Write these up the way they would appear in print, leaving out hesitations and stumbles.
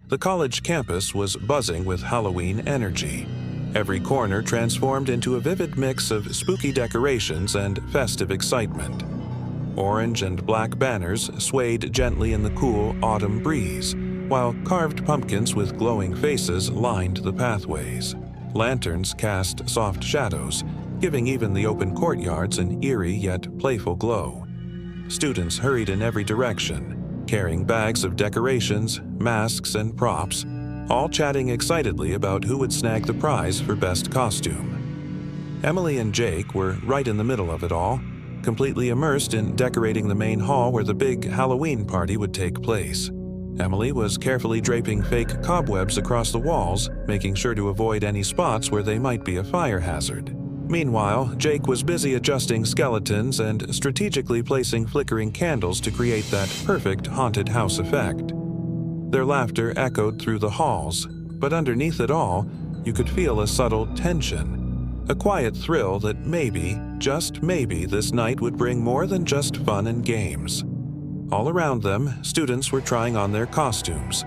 The college campus was buzzing with Halloween energy. Every corner transformed into a vivid mix of spooky decorations and festive excitement. Orange and black banners swayed gently in the cool autumn breeze, while carved pumpkins with glowing faces lined the pathways. Lanterns cast soft shadows, giving even the open courtyards an eerie yet playful glow. Students hurried in every direction, carrying bags of decorations, masks, and props, all chatting excitedly about who would snag the prize for best costume. Emily and Jake were right in the middle of it all, completely immersed in decorating the main hall where the big Halloween party would take place. Emily was carefully draping fake cobwebs across the walls, making sure to avoid any spots where they might be a fire hazard. Meanwhile, Jake was busy adjusting skeletons and strategically placing flickering candles to create that perfect haunted house effect. Their laughter echoed through the halls, but underneath it all, you could feel a subtle tension, a quiet thrill that maybe, just maybe, this night would bring more than just fun and games. All around them, students were trying on their costumes,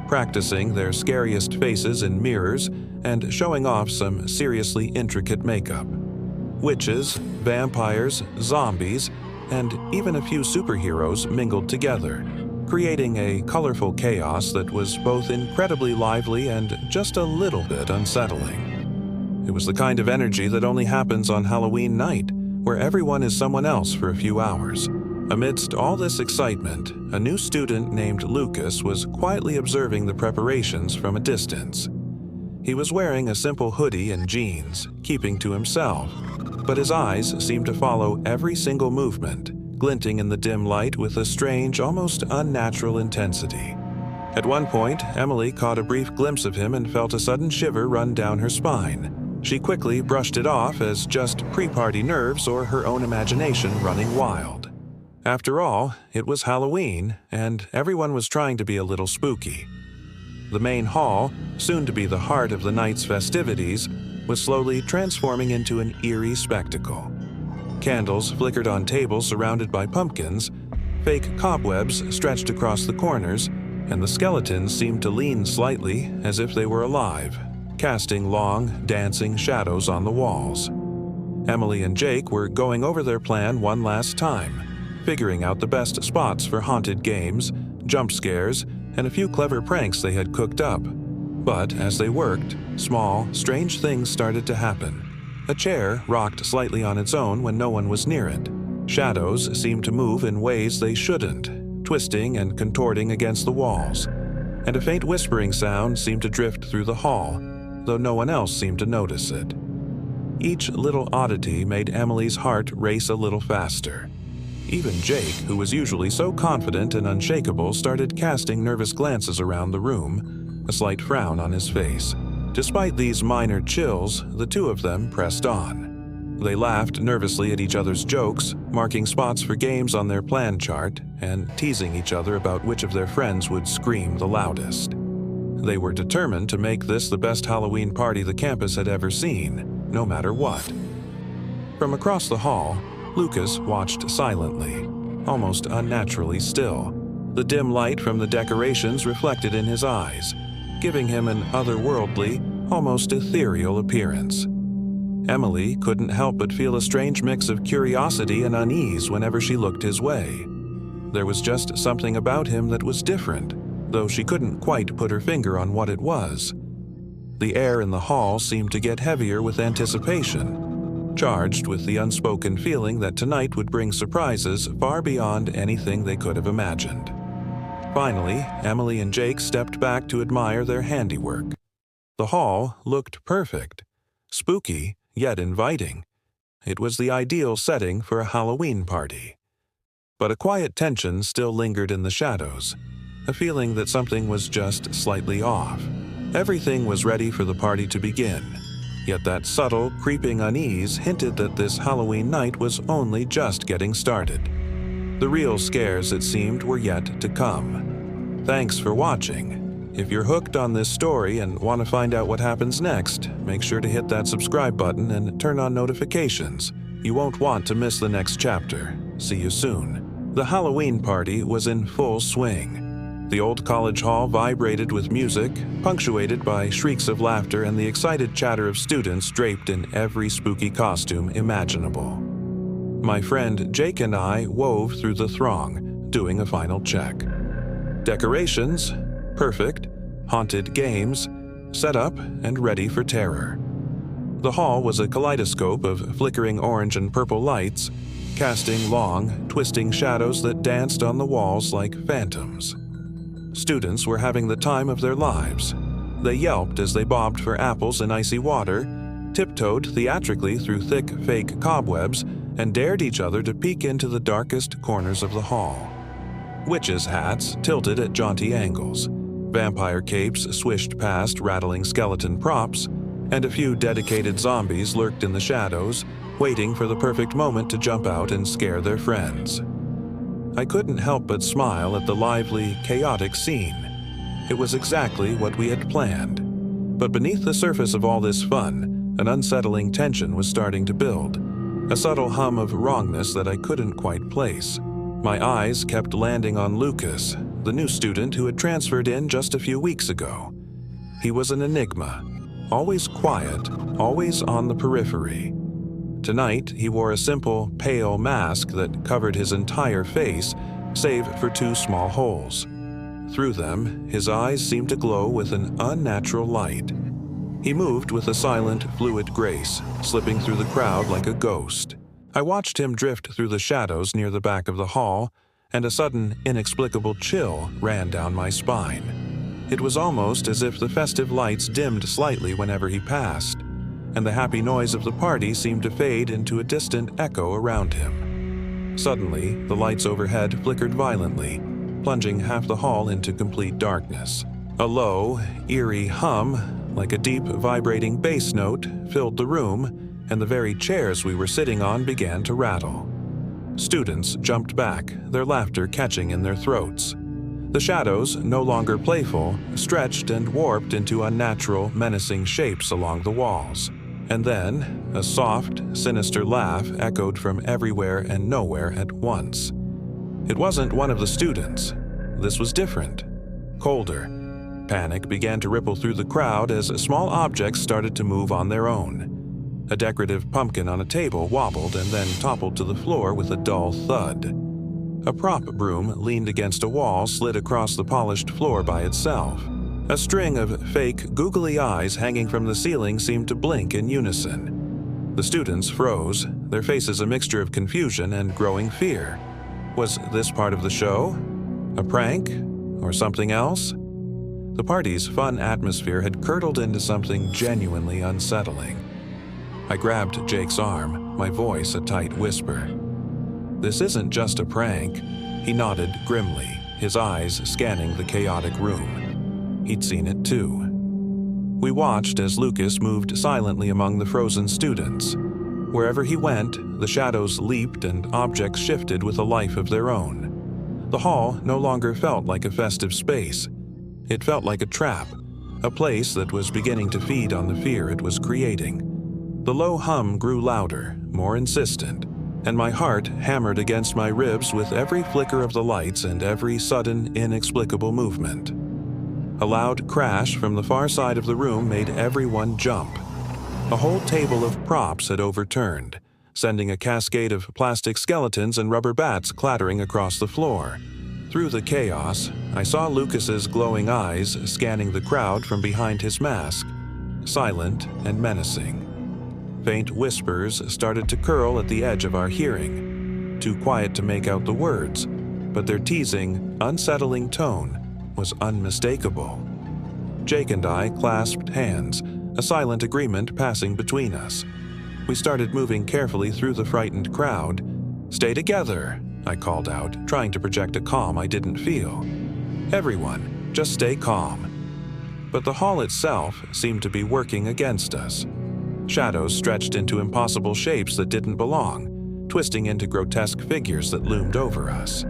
practicing their scariest faces in mirrors and showing off some seriously intricate makeup. Witches, vampires, zombies, and even a few superheroes mingled together, creating a colorful chaos that was both incredibly lively and just a little bit unsettling. It was the kind of energy that only happens on Halloween night, where everyone is someone else for a few hours. Amidst all this excitement, a new student named Lucas was quietly observing the preparations from a distance. He was wearing a simple hoodie and jeans, keeping to himself, but his eyes seemed to follow every single movement, glinting in the dim light with a strange, almost unnatural intensity. At one point, Emily caught a brief glimpse of him and felt a sudden shiver run down her spine. She quickly brushed it off as just pre-party nerves or her own imagination running wild. After all, it was Halloween, and everyone was trying to be a little spooky. The main hall, soon to be the heart of the night's festivities, was slowly transforming into an eerie spectacle. Candles flickered on tables surrounded by pumpkins, fake cobwebs stretched across the corners, and the skeletons seemed to lean slightly as if they were alive, casting long, dancing shadows on the walls. Emily and Jake were going over their plan one last time, figuring out the best spots for haunted games, jump scares, and a few clever pranks they had cooked up. But as they worked, small, strange things started to happen. A chair rocked slightly on its own when no one was near it. Shadows seemed to move in ways they shouldn't, twisting and contorting against the walls. And a faint whispering sound seemed to drift through the hall, though no one else seemed to notice it. Each little oddity made Emily's heart race a little faster. Even Jake, who was usually so confident and unshakable, started casting nervous glances around the room, a slight frown on his face. Despite these minor chills, the two of them pressed on. They laughed nervously at each other's jokes, marking spots for games on their plan chart, and teasing each other about which of their friends would scream the loudest. They were determined to make this the best Halloween party the campus had ever seen, no matter what. From across the hall, Lucas watched silently, almost unnaturally still. The dim light from the decorations reflected in his eyes, giving him an otherworldly, almost ethereal appearance. Emily couldn't help but feel a strange mix of curiosity and unease whenever she looked his way. There was just something about him that was different, though she couldn't quite put her finger on what it was. The air in the hall seemed to get heavier with anticipation, charged with the unspoken feeling that tonight would bring surprises far beyond anything they could have imagined. Finally, Emily and Jake stepped back to admire their handiwork. The hall looked perfect, spooky yet inviting. It was the ideal setting for a Halloween party. But a quiet tension still lingered in the shadows, a feeling that something was just slightly off. Everything was ready for the party to begin. Yet that subtle, creeping unease hinted that this Halloween night was only just getting started. The real scares, it seemed, were yet to come. Thanks for watching. If you're hooked on this story and want to find out what happens next, make sure to hit that subscribe button and turn on notifications. You won't want to miss the next chapter. See you soon. The Halloween party was in full swing. The old college hall vibrated with music, punctuated by shrieks of laughter and the excited chatter of students draped in every spooky costume imaginable. My friend Jake and I wove through the throng, doing a final check. Decorations, perfect. Haunted games, set up and ready for terror. The hall was a kaleidoscope of flickering orange and purple lights, casting long, twisting shadows that danced on the walls like phantoms. Students were having the time of their lives. They yelped as they bobbed for apples in icy water, tiptoed theatrically through thick, fake cobwebs, and dared each other to peek into the darkest corners of the hall. Witches' hats tilted at jaunty angles. Vampire capes swished past rattling skeleton props, and a few dedicated zombies lurked in the shadows, waiting for the perfect moment to jump out and scare their friends. I couldn't help but smile at the lively, chaotic scene. It was exactly what we had planned. But beneath the surface of all this fun, an unsettling tension was starting to build, a subtle hum of wrongness that I couldn't quite place. My eyes kept landing on Lucas, the new student who had transferred in just a few weeks ago. He was an enigma, always quiet, always on the periphery. Tonight, he wore a simple, pale mask that covered his entire face, save for two small holes. Through them, his eyes seemed to glow with an unnatural light. He moved with a silent, fluid grace, slipping through the crowd like a ghost. I watched him drift through the shadows near the back of the hall, and a sudden, inexplicable chill ran down my spine. It was almost as if the festive lights dimmed slightly whenever he passed, and the happy noise of the party seemed to fade into a distant echo around him. Suddenly, the lights overhead flickered violently, plunging half the hall into complete darkness. A low, eerie hum, like a deep, vibrating bass note, filled the room, and the very chairs we were sitting on began to rattle. Students jumped back, their laughter catching in their throats. The shadows, no longer playful, stretched and warped into unnatural, menacing shapes along the walls. And then, a soft, sinister laugh echoed from everywhere and nowhere at once. It wasn't one of the students. This was different, colder. Panic began to ripple through the crowd as small objects started to move on their own. A decorative pumpkin on a table wobbled and then toppled to the floor with a dull thud. A prop broom leaned against a wall slid across the polished floor by itself. A string of fake, googly eyes hanging from the ceiling seemed to blink in unison. The students froze, their faces a mixture of confusion and growing fear. Was this part of the show? A prank? Or something else? The party's fun atmosphere had curdled into something genuinely unsettling. I grabbed Jake's arm, my voice a tight whisper. "This isn't just a prank." He nodded grimly, his eyes scanning the chaotic room. He'd seen it too. We watched as Lucas moved silently among the frozen students. Wherever he went, the shadows leaped and objects shifted with a life of their own. The hall no longer felt like a festive space. It felt like a trap, a place that was beginning to feed on the fear it was creating. The low hum grew louder, more insistent, and my heart hammered against my ribs with every flicker of the lights and every sudden, inexplicable movement. A loud crash from the far side of the room made everyone jump. A whole table of props had overturned, sending a cascade of plastic skeletons and rubber bats clattering across the floor. Through the chaos, I saw Lucas's glowing eyes scanning the crowd from behind his mask, silent and menacing. Faint whispers started to curl at the edge of our hearing, too quiet to make out the words, but their teasing, unsettling tone was unmistakable. Jake and I clasped hands, a silent agreement passing between us. We started moving carefully through the frightened crowd. "Stay together," I called out, trying to project a calm I didn't feel. "Everyone, just stay calm." But the hall itself seemed to be working against us. Shadows stretched into impossible shapes that didn't belong, twisting into grotesque figures that loomed over us.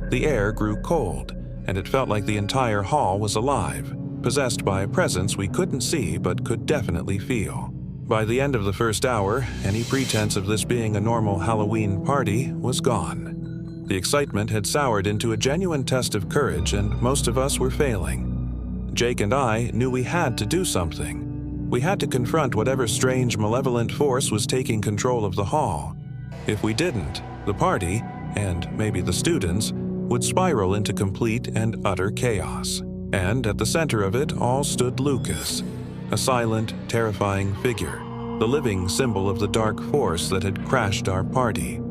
The air grew cold, and it felt like the entire hall was alive, possessed by a presence we couldn't see but could definitely feel. By the end of the first hour, any pretense of this being a normal Halloween party was gone. The excitement had soured into a genuine test of courage, and most of us were failing. Jake and I knew we had to do something. We had to confront whatever strange, malevolent force was taking control of the hall. If we didn't, the party, and maybe the students, would spiral into complete and utter chaos. And at the center of it all stood Lucas, a silent, terrifying figure, the living symbol of the dark force that had crashed our party.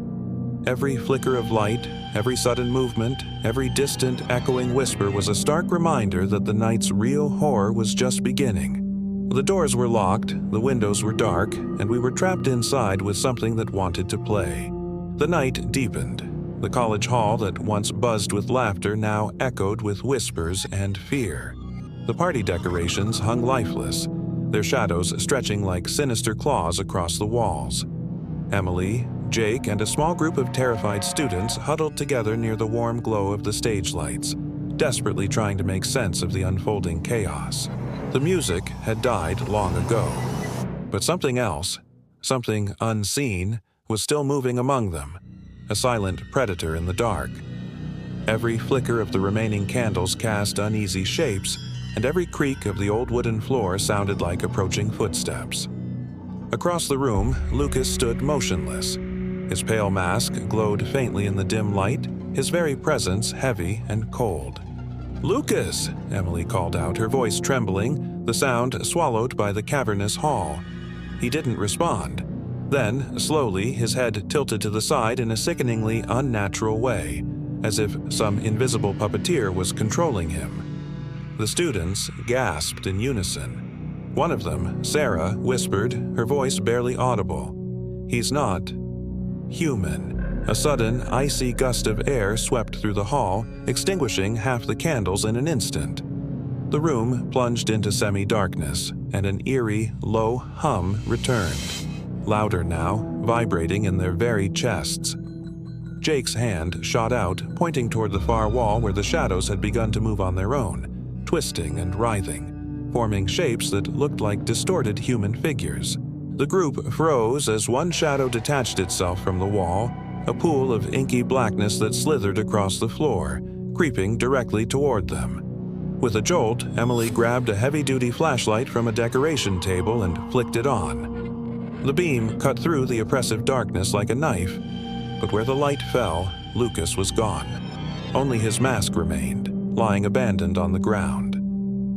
Every flicker of light, every sudden movement, every distant, echoing whisper was a stark reminder that the night's real horror was just beginning. The doors were locked, the windows were dark, and we were trapped inside with something that wanted to play. The night deepened. The college hall that once buzzed with laughter now echoed with whispers and fear. The party decorations hung lifeless, their shadows stretching like sinister claws across the walls. Emily, Jake, and a small group of terrified students huddled together near the warm glow of the stage lights, desperately trying to make sense of the unfolding chaos. The music had died long ago, but something else, something unseen, was still moving among them, a silent predator in the dark. Every flicker of the remaining candles cast uneasy shapes, and every creak of the old wooden floor sounded like approaching footsteps. Across the room, Lucas stood motionless. His pale mask glowed faintly in the dim light, his very presence heavy and cold. "Lucas!" Emily called out, her voice trembling, the sound swallowed by the cavernous hall. He didn't respond. Then, slowly, his head tilted to the side in a sickeningly unnatural way, as if some invisible puppeteer was controlling him. The students gasped in unison. One of them, Sarah, whispered, her voice barely audible, "He's not human." A sudden, icy gust of air swept through the hall, extinguishing half the candles in an instant. The room plunged into semi-darkness, and an eerie, low hum returned, louder now, vibrating in their very chests. Jake's hand shot out, pointing toward the far wall where the shadows had begun to move on their own, twisting and writhing, forming shapes that looked like distorted human figures. The group froze as one shadow detached itself from the wall, a pool of inky blackness that slithered across the floor, creeping directly toward them. With a jolt, Emily grabbed a heavy-duty flashlight from a decoration table and flicked it on. The beam cut through the oppressive darkness like a knife, but where the light fell, Lucas was gone. Only his mask remained, lying abandoned on the ground.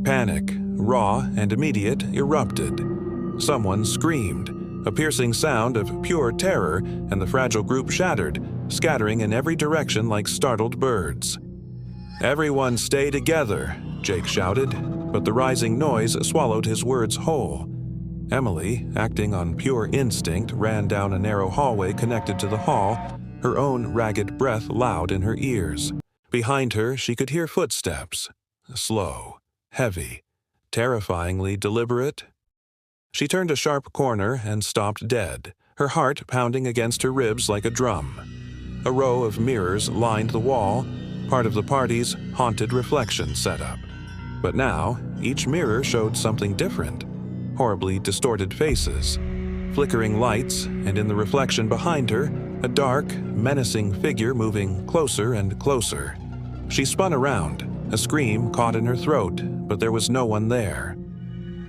Panic, raw and immediate, erupted. Someone screamed, a piercing sound of pure terror, and the fragile group shattered, scattering in every direction like startled birds. "Everyone stay together," Jake shouted, but the rising noise swallowed his words whole. Emily, acting on pure instinct, ran down a narrow hallway connected to the hall, her own ragged breath loud in her ears. Behind her, she could hear footsteps, slow, heavy, terrifyingly deliberate. She turned a sharp corner and stopped dead, her heart pounding against her ribs like a drum. A row of mirrors lined the wall, part of the party's haunted reflection setup. But now, each mirror showed something different. Horribly distorted faces, flickering lights, and in the reflection behind her, a dark, menacing figure moving closer and closer. She spun around, a scream caught in her throat, but there was no one there.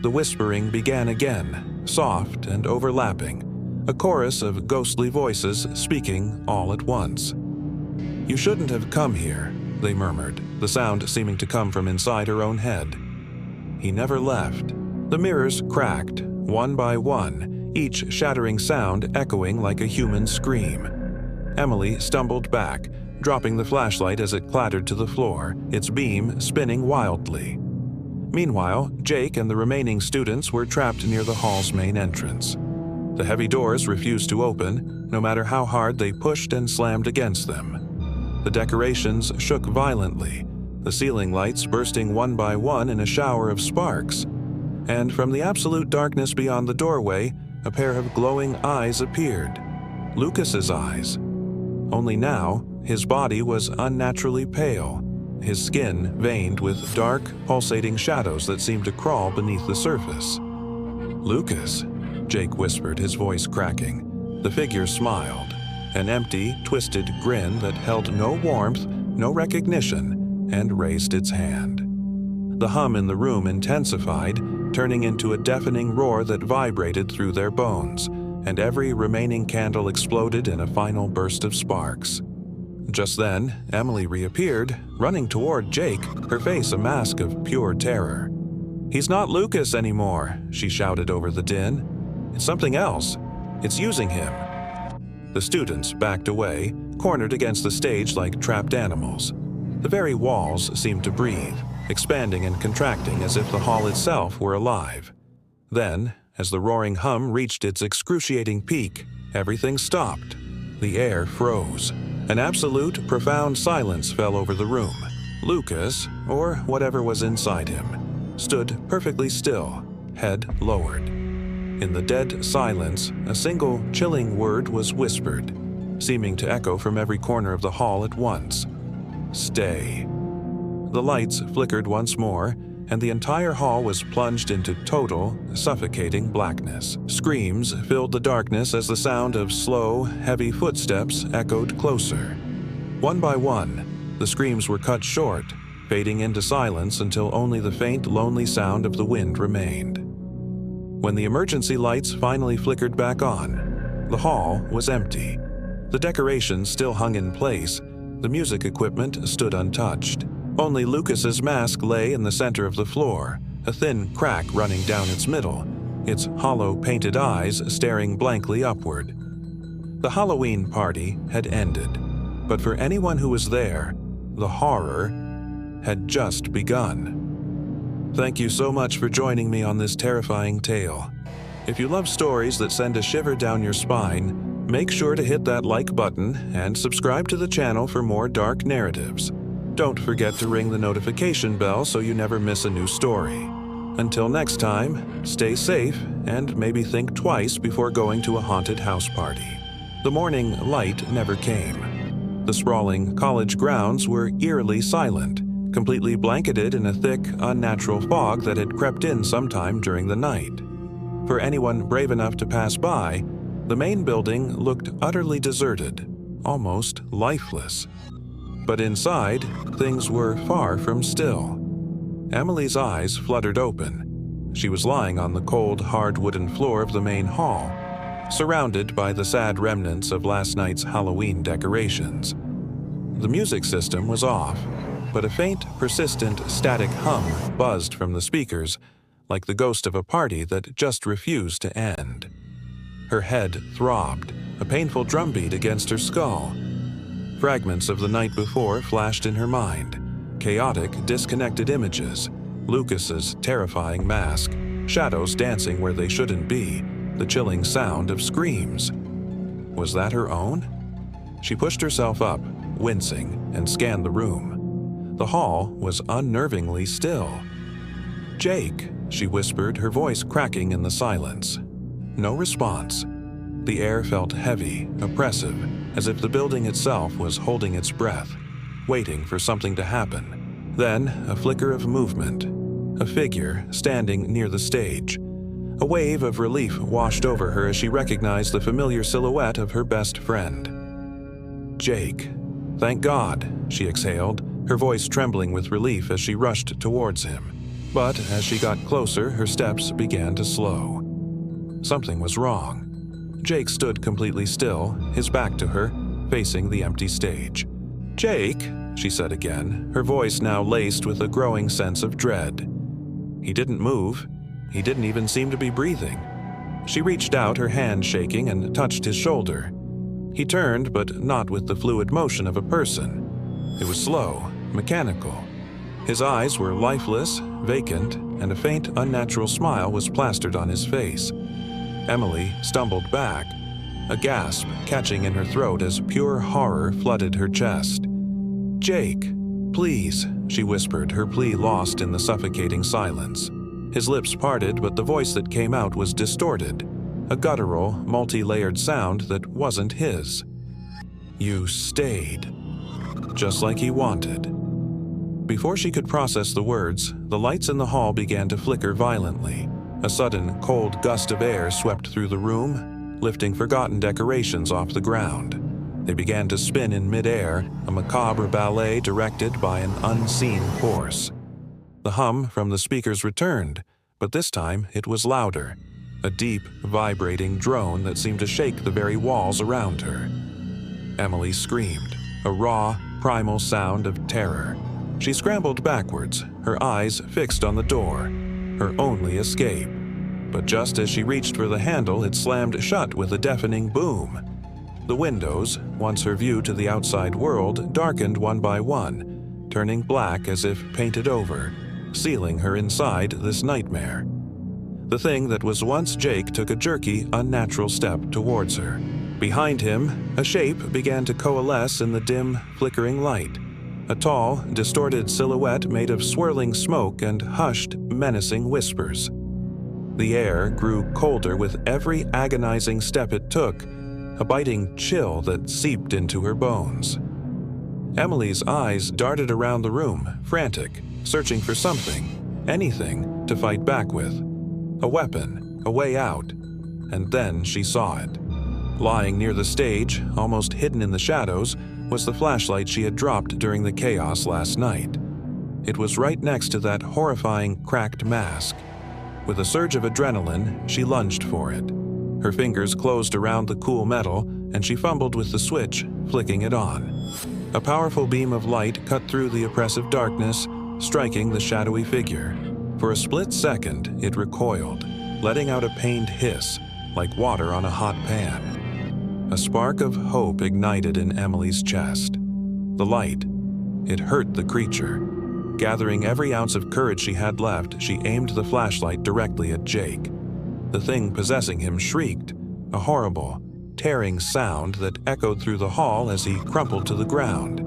The whispering began again, soft and overlapping, a chorus of ghostly voices speaking all at once. "You shouldn't have come here," they murmured, the sound seeming to come from inside her own head. "He never left." The mirrors cracked, one by one, each shattering sound echoing like a human scream. Emily stumbled back, dropping the flashlight as it clattered to the floor, its beam spinning wildly. Meanwhile, Jake and the remaining students were trapped near the hall's main entrance. The heavy doors refused to open, no matter how hard they pushed and slammed against them. The decorations shook violently, the ceiling lights bursting one by one in a shower of sparks. And from the absolute darkness beyond the doorway, a pair of glowing eyes appeared. Lucas's eyes. Only now, his body was unnaturally pale, his skin veined with dark, pulsating shadows that seemed to crawl beneath the surface. "Lucas," Jake whispered, his voice cracking. The figure smiled. an empty, twisted grin that held no warmth, no recognition, and raised its hand. The hum in the room intensified, turning into a deafening roar that vibrated through their bones, and every remaining candle exploded in a final burst of sparks. Just then, Emily reappeared, running toward Jake, her face a mask of pure terror. "He's not Lucas anymore," she shouted over the din. "It's something else. It's using him." The students backed away, cornered against the stage like trapped animals. The very walls seemed to breathe, expanding and contracting as if the hall itself were alive. Then, as the roaring hum reached its excruciating peak, everything stopped. The air froze. An absolute, profound silence fell over the room. Lucas, or whatever was inside him, stood perfectly still, head lowered. In the dead silence, a single chilling word was whispered, seeming to echo from every corner of the hall at once. "Stay." The lights flickered once more, and the entire hall was plunged into total, suffocating blackness. Screams filled the darkness as the sound of slow, heavy footsteps echoed closer. One by one, the screams were cut short, fading into silence until only the faint, lonely sound of the wind remained. When the emergency lights finally flickered back on, the hall was empty. The decorations still hung in place. The music equipment stood untouched. Only Lucas's mask lay in the center of the floor, a thin crack running down its middle, its hollow painted eyes staring blankly upward. The Halloween party had ended, but for anyone who was there, the horror had just begun. Thank you so much for joining me on this terrifying tale. If you love stories that send a shiver down your spine, make sure to hit that like button and subscribe to the channel for more dark narratives. Don't forget to ring the notification bell so you never miss a new story. Until next time, stay safe and maybe think twice before going to a haunted house party. The morning light never came. The sprawling college grounds were eerily silent, completely blanketed in a thick, unnatural fog that had crept in sometime during the night. For anyone brave enough to pass by, the main building looked utterly deserted, almost lifeless. But inside, things were far from still. Emily's eyes fluttered open. She was lying on the cold, hard wooden floor of the main hall, surrounded by the sad remnants of last night's Halloween decorations. The music system was off, but a faint, persistent, static hum buzzed from the speakers, like the ghost of a party that just refused to end. Her head throbbed, a painful drumbeat against her skull. Fragments of the night before flashed in her mind, chaotic, disconnected images, Lucas's terrifying mask, shadows dancing where they shouldn't be, the chilling sound of screams. Was that her own? She pushed herself up, wincing, and scanned the room. The hall was unnervingly still. "Jake," she whispered, her voice cracking in the silence. No response. The air felt heavy, oppressive, as if the building itself was holding its breath, waiting for something to happen. Then, a flicker of movement. A figure standing near the stage. A wave of relief washed over her as she recognized the familiar silhouette of her best friend. "Jake. Thank God," she exhaled, her voice trembling with relief as she rushed towards him. But as she got closer, her steps began to slow. Something was wrong. Jake stood completely still, his back to her, facing the empty stage. "Jake," she said again, her voice now laced with a growing sense of dread. He didn't move. He didn't even seem to be breathing. She reached out, her hand shaking, and touched his shoulder. He turned, but not with the fluid motion of a person. It was slow, mechanical. His eyes were lifeless, vacant, and a faint, unnatural smile was plastered on his face. Emily stumbled back, a gasp catching in her throat as pure horror flooded her chest. "Jake, please," she whispered, her plea lost in the suffocating silence. His lips parted, but the voice that came out was distorted, a guttural, multi-layered sound that wasn't his. "You stayed." Just like he wanted. Before she could process the words, the lights in the hall began to flicker violently. A sudden, cold gust of air swept through the room, lifting forgotten decorations off the ground. They began to spin in midair, a macabre ballet directed by an unseen force. The hum from the speakers returned, but this time it was louder, a deep, vibrating drone that seemed to shake the very walls around her. Emily screamed, a raw, primal sound of terror. She scrambled backwards, her eyes fixed on the door, her only escape. But just as she reached for the handle, it slammed shut with a deafening boom. The windows, once her view to the outside world, darkened one by one, turning black as if painted over, sealing her inside this nightmare. The thing that was once Jake took a jerky, unnatural step towards her. Behind him, a shape began to coalesce in the dim, flickering light. A tall, distorted silhouette made of swirling smoke and hushed, menacing whispers. The air grew colder with every agonizing step it took, a biting chill that seeped into her bones. Emily's eyes darted around the room, frantic, searching for something, anything, to fight back with. A weapon, a way out. And then she saw it. Lying near the stage, almost hidden in the shadows, was the flashlight she had dropped during the chaos last night. It was right next to that horrifying, cracked mask. With a surge of adrenaline, she lunged for it. Her fingers closed around the cool metal, and she fumbled with the switch, flicking it on. A powerful beam of light cut through the oppressive darkness, striking the shadowy figure. For a split second, it recoiled, letting out a pained hiss, like water on a hot pan. A spark of hope ignited in Emily's chest. The light, it hurt the creature. Gathering every ounce of courage she had left, she aimed the flashlight directly at Jake. The thing possessing him shrieked, a horrible, tearing sound that echoed through the hall as he crumpled to the ground.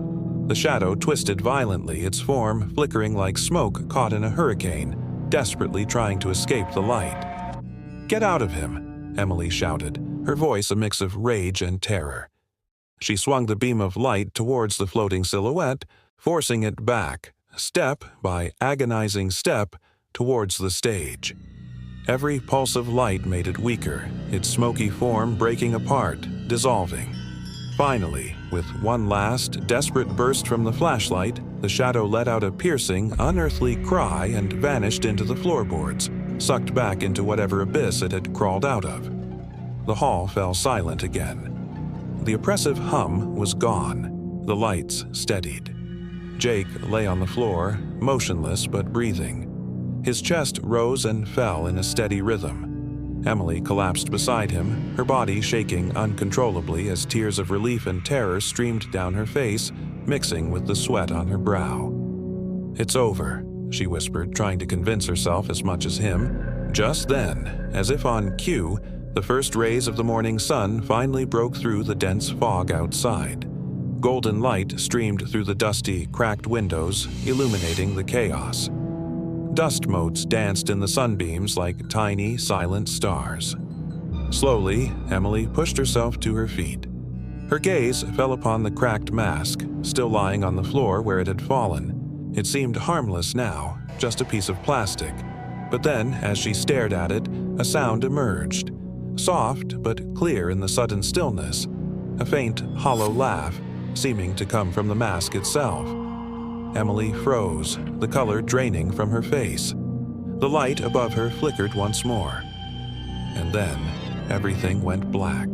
The shadow twisted violently, its form flickering like smoke caught in a hurricane, desperately trying to escape the light. "Get out of him," Emily shouted, her voice a mix of rage and terror. She swung the beam of light towards the floating silhouette, forcing it back, step by agonizing step, towards the stage. Every pulse of light made it weaker, its smoky form breaking apart, dissolving. Finally, with one last, desperate burst from the flashlight, the shadow let out a piercing, unearthly cry and vanished into the floorboards, sucked back into whatever abyss it had crawled out of. The hall fell silent again. The oppressive hum was gone. The lights steadied. Jake lay on the floor, motionless but breathing. His chest rose and fell in a steady rhythm. Emily collapsed beside him, her body shaking uncontrollably as tears of relief and terror streamed down her face, mixing with the sweat on her brow. "It's over," she whispered, trying to convince herself as much as him. Just then, as if on cue, the first rays of the morning sun finally broke through the dense fog outside. Golden light streamed through the dusty, cracked windows, illuminating the chaos. Dust motes danced in the sunbeams like tiny, silent stars. Slowly, Emily pushed herself to her feet. Her gaze fell upon the cracked mask, still lying on the floor where it had fallen. It seemed harmless now, just a piece of plastic. But then, as she stared at it, a sound emerged. Soft but clear in the sudden stillness. A faint, hollow laugh, seeming to come from the mask itself. Emily froze, the color draining from her face. The light above her flickered once more. And then, everything went black.